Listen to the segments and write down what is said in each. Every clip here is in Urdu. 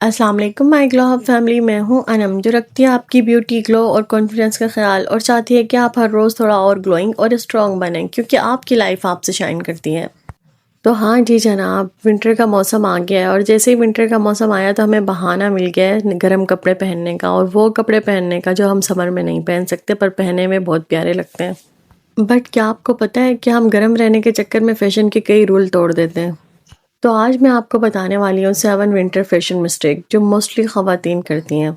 السلام علیکم مائی گلو ہب فیملی، میں ہوں انم جو رکھتی ہے آپ کی بیوٹی، گلو اور کانفیڈنس کا خیال، اور چاہتی ہے کہ آپ ہر روز تھوڑا اور گلوئنگ اور اسٹرانگ بنیں کیونکہ آپ کی لائف آپ سے شائن کرتی ہے۔ تو ہاں جی جناب، ونٹر کا موسم آ گیا ہے اور جیسے ہی ونٹر کا موسم آیا تو ہمیں بہانہ مل گیا ہے گرم کپڑے پہننے کا، اور وہ کپڑے پہننے کا جو ہم سمر میں نہیں پہن سکتے پر پہننے میں بہت پیارے لگتے ہیں۔ بٹ کیا آپ کو پتہ ہے کہ ہم گرم رہنے کے چکر میں فیشن کے کئی رول توڑ دیتے ہیں؟ تو آج میں آپ کو بتانے والی ہوں 7 ونٹر فیشن مسٹیک جو موسٹلی خواتین کرتی ہیں۔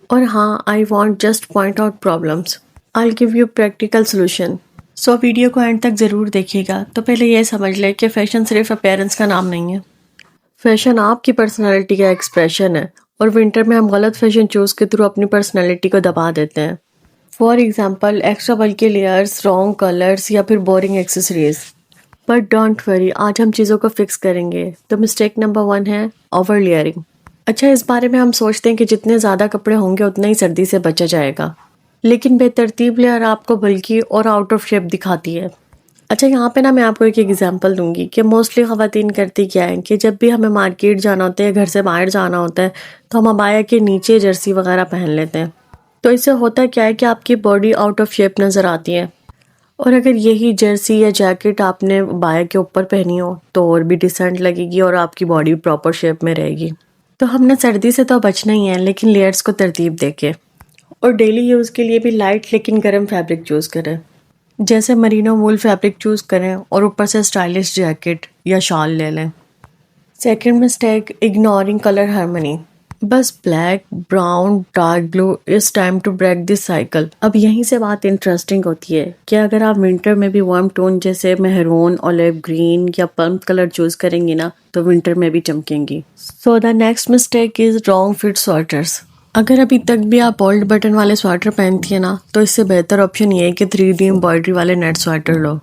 اور ہاں، I want just point out problems, I give you practical solution. So video کو اینڈ تک ضرور دیکھیے گا۔ تو پہلے یہ سمجھ لے کہ فیشن صرف اپیرنس کا نام نہیں ہے، فیشن آپ کی پرسنالٹی کا ایکسپریشن ہے، اور ونٹر میں ہم غلط فیشن چوز کے تھرو اپنی پرسنالٹی کو دبا دیتے ہیں۔ For example, extra bulky layers, wrong colours یا پھر boring accessories. But don't worry, آج ہم چیزوں کو فکس کریں گے۔ تو مسٹیک نمبر 1 ہے اوور لیئرنگ۔ اچھا، اس بارے میں ہم سوچتے ہیں کہ جتنے زیادہ کپڑے ہوں گے اتنا ہی سردی سے بچا جائے گا، لیکن بے ترتیب لیئر آپ کو بلکی اور آؤٹ آف شیپ دکھاتی ہے۔ اچھا، یہاں پہ میں آپ کو ایک ایگزامپل دوں گی کہ موسٹلی خواتین کرتی کیا ہے کہ جب بھی ہمیں مارکیٹ جانا ہوتا ہے، گھر سے باہر جانا ہوتا ہے، تو ہم عبایا کے نیچے جرسی وغیرہ پہن لیتے ہیں۔ تو اس سے ہوتا کیا ہے کہ آپ کی باڈی آؤٹ آف شیپ نظر آتی ہے، اور اگر یہی جرسی یا جیکٹ آپ نے عبایا کے اوپر پہنی ہو تو اور بھی ڈیسنٹ لگے گی اور آپ کی باڈی پراپر شیپ میں رہے گی۔ تو ہم نے سردی سے تو بچنا ہی ہے، لیکن لیئرز کو ترتیب دے کے، اور ڈیلی یوز کے لیے بھی لائٹ لیکن گرم فیبرک چوز کریں، جیسے مرینو وول فیبرک چوز کریں اور اوپر سے اسٹائلش جیکٹ یا شال لے لیں۔ Second mistake, ignoring colour harmony. بس black, brown, dark blue, it's time to break this cycle. اب یہیں سے بات انٹرسٹنگ ہوتی ہے کہ اگر آپ ونٹر میں بھی وارم ٹون جیسے مہرون، اولیو گرین یا پلم کلر چوز کریں گی نا تو ونٹر میں بھی چمکیں گی۔ So the next mistake is wrong fit sweaters. اگر ابھی تک بھی آپ اولڈ بٹن والے سویٹر پہنتی ہیں نا تو اس سے بہتر آپشن یہ ہے کہ 3D امبرائڈری والے نیٹ سویٹر لو۔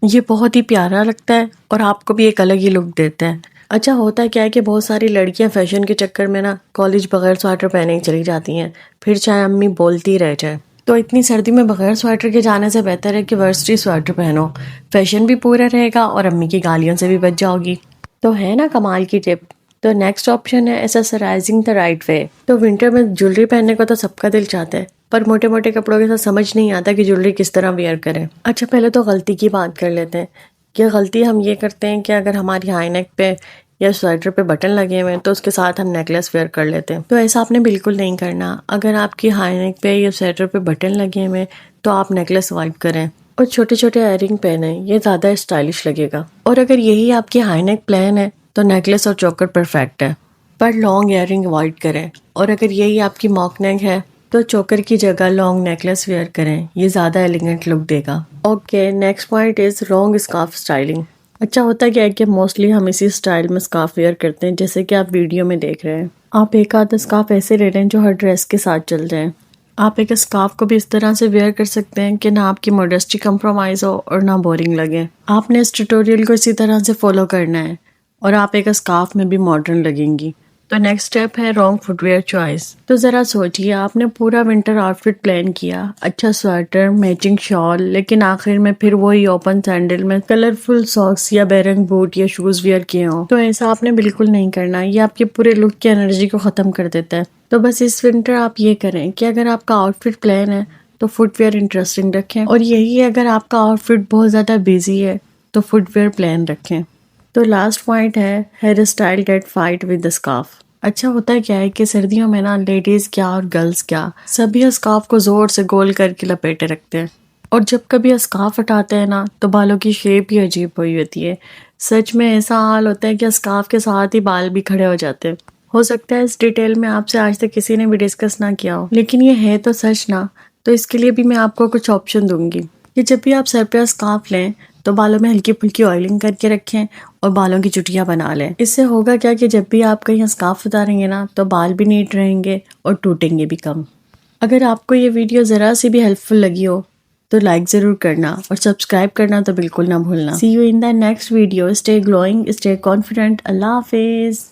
یہ بہت ہی پیارا لگتا ہے اور آپ کو بھی ایک الگ ہی لک دیتا ہے۔ اچھا، ہوتا کیا ہے کہ بہت ساری لڑکیاں فیشن کے چکر میں نا کالج بغیر سویٹر پہنے ہی چلی جاتی ہیں، پھر چاہے امی بولتی رہ جائے۔ تو اتنی سردی میں بغیر سویٹر کے جانے سے بہتر ہے کہ ورسٹی سویٹر پہنو، فیشن بھی پورا رہے گا اور امی کی گالیوں سے بھی بچ جاؤ گی۔ تو ہے نا کمال کی ٹپ۔ تو نیکسٹ آپشن ہے ایسیسرائزنگ دا رائٹ وے۔ تو ونٹر میں جولری پہننے کو تو سب کا دل چاہتا ہے، پر موٹے موٹے کپڑوں کے ساتھ سمجھ نہیں آتا کہ جولری کس طرح ویئر کریں۔ اچھا، پہلے تو غلطی کی بات کر لیتے ہیں کہ غلطی ہم یہ کرتے ہیں کہ اگر ہماری ہائی نیک پہ یا سویٹر پہ بٹن لگے ہوئے ہیں تو اس کے ساتھ ہم نیکلیس ویئر کر لیتے ہیں۔ تو ایسا آپ نے بالکل نہیں کرنا۔ اگر آپ کی ہائی نیک پہ یا سویٹر پہ بٹن لگے ہوئے ہیں تو آپ نیکلیس اوائڈ کریں اور چھوٹے چھوٹے ایئرنگ پہنیں، یہ زیادہ اسٹائلش لگے گا۔ اور اگر یہی آپ کی ہائی نیک پلین ہے تو نیکلیس اور چوکر پرفیکٹ ہے، پر لانگ ایئرنگ اوائڈ کریں۔ اور اگر یہی آپ کی موک نیک ہے تو چوکر کی جگہ لانگ نیکلیس ویئر کریں، یہ زیادہ ایلیگنٹ لک دے گا۔ Okay, next point is wrong scarf styling. اچھا، ہوتا کیا ہے کہ موسٹلی ہم اسی اسٹائل میں اسکارف ویئر کرتے ہیں جیسے کہ آپ ویڈیو میں دیکھ رہے ہیں۔ آپ ایک آدھا اسکارف ایسے لے لیں جو ہر ڈریس کے ساتھ چل جائیں۔ آپ ایک اسکارف کو بھی اس طرح سے ویئر کر سکتے ہیں کہ نہ آپ کی موڈسٹی کمپرومائز ہو اور نہ بورنگ لگے۔ آپ نے اس ٹیوٹوریل کو اسی طرح سے فالو کرنا ہے اور آپ ایک اسکارف میں بھی ماڈرن لگیں گی۔ تو نیکسٹ اسٹیپ ہے رانگ فٹ ویئر چوائس۔ تو ذرا سوچیے، آپ نے پورا ونٹر آؤٹ فٹ پلان کیا، اچھا سویٹر، میچنگ شال، لیکن آخر میں پھر وہی اوپن سینڈل میں کلرفل ساکس یا بیرنگ بوٹ یا شوز ویئر کیے ہوں۔ تو ایسا آپ نے بالکل نہیں کرنا، یہ آپ کے پورے لک کی انرجی کو ختم کر دیتا ہے۔ تو بس اس ونٹر آپ یہ کریں کہ اگر آپ کا آؤٹ فٹ پلان ہے تو فٹ ویئر انٹرسٹنگ رکھیں، اور یہی اگر آپ کا آؤٹ فٹ بہت زیادہ بیزی ہے تو فٹ ویئر پلان رکھیں۔ تو لاسٹ پوائنٹ ہے hair style that fight with scarf. اچھا، ہوتا کیا ہے کہ سردیوں میں نا لیڈیز کیا اور گرلز کیا سبھی اسکارف کو زور سے گول کر کے لپیٹے رکھتے ہیں، اور جب کبھی اسکارف ہٹاتے ہیں نا تو بالوں کی شیپ ہی عجیب ہوئی ہوتی ہے۔ سچ میں ایسا حال ہوتا ہے کہ اسکارف کے ساتھ ہی بال بھی کھڑے ہو جاتے ہیں۔ ہو سکتا ہے اس ڈیٹیل میں آپ سے آج تک کسی نے بھی ڈسکس نہ کیا ہو، لیکن یہ ہے تو سچ نا۔ تو اس کے لیے بھی میں آپ کو کچھ آپشن دوں گی کہ جب بھی آپ سر پہ اسکارف لیں تو بالوں میں ہلکی پھلکی آئلنگ کر کے رکھیں اور بالوں کی چٹیاں بنا لیں۔ اس سے ہوگا کیا کہ جب بھی آپ کہیں اسکارف اتاریں گے نا تو بال بھی نیٹ رہیں گے اور ٹوٹیں گے بھی کم۔ اگر آپ کو یہ ویڈیو ذرا سی بھی ہیلپ فل لگی ہو تو لائک ضرور کرنا اور سبسکرائب کرنا تو بالکل نہ بھولنا۔ See you in the next video. Stay glowing, stay confident. Allah حافظ۔